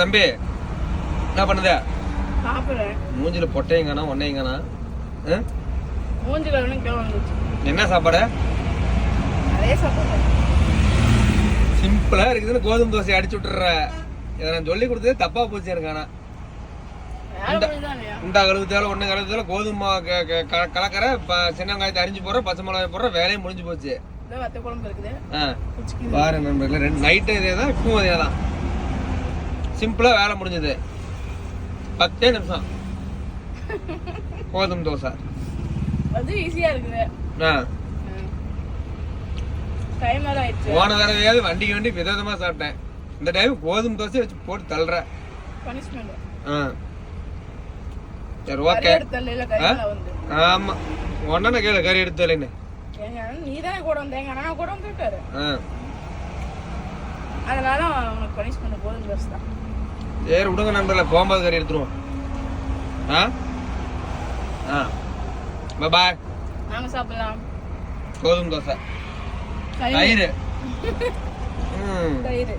தம்பி என்ன பண்ணுத? சாப்பிடுறேன். மூஞ்சில பொட்டையங்கானா ஒன்னையங்கானா? மூஞ்சில என்ன சாப்பாடு? அதே சாப்பாடு. சிம்பிளா இருக்குதுன்னு கோதுமை தோசை அடிச்சு விட்டுற. இதை நான் சொல்லி கொடுத்ததே தப்பா போச்சு எனக்கு. ஆனா இந்த கழுவுத்தால ஒண்ணு கழுவுத்தால கோதுமை கலக்கற சின்ன வெங்காயத்தை அரிஞ்சு போடுற பச்சை மிளகாய் போடுற வேலையும் முடிஞ்சு போச்சு. பாரு நண்பர்களே, நைட்டு இதே தான் இப்பவும் அதே தான். சிம்பிளா வேலை முடிஞ்சது. 10 நிமிஷம் கோதுமை தோசை. அது ஈஸியா இருக்குது. போன தடவையாவது வண்டிக்கு விதவிதமா சாப்பிட்டேன். இந்த டைம் கோதுமை தோசை வச்சு போட்டு தள்ளுற. சரி ஓகே. ஆமா ஒன்னா கேளு கறி எடுத்து நீதானே கூட வந்தேங்க, நான் கூட வந்துட்டாரு. அதனால உனக்கு பனிஷ்மென்ட் கோதுமை தோசை தான். சரி விடுங்க நண்பர்களே, போகும்போது கறி எடுத்துருவோம். பாய். நாங்க சாப்பிடலாம் கோதுமை தோசை தயிர். தயிர்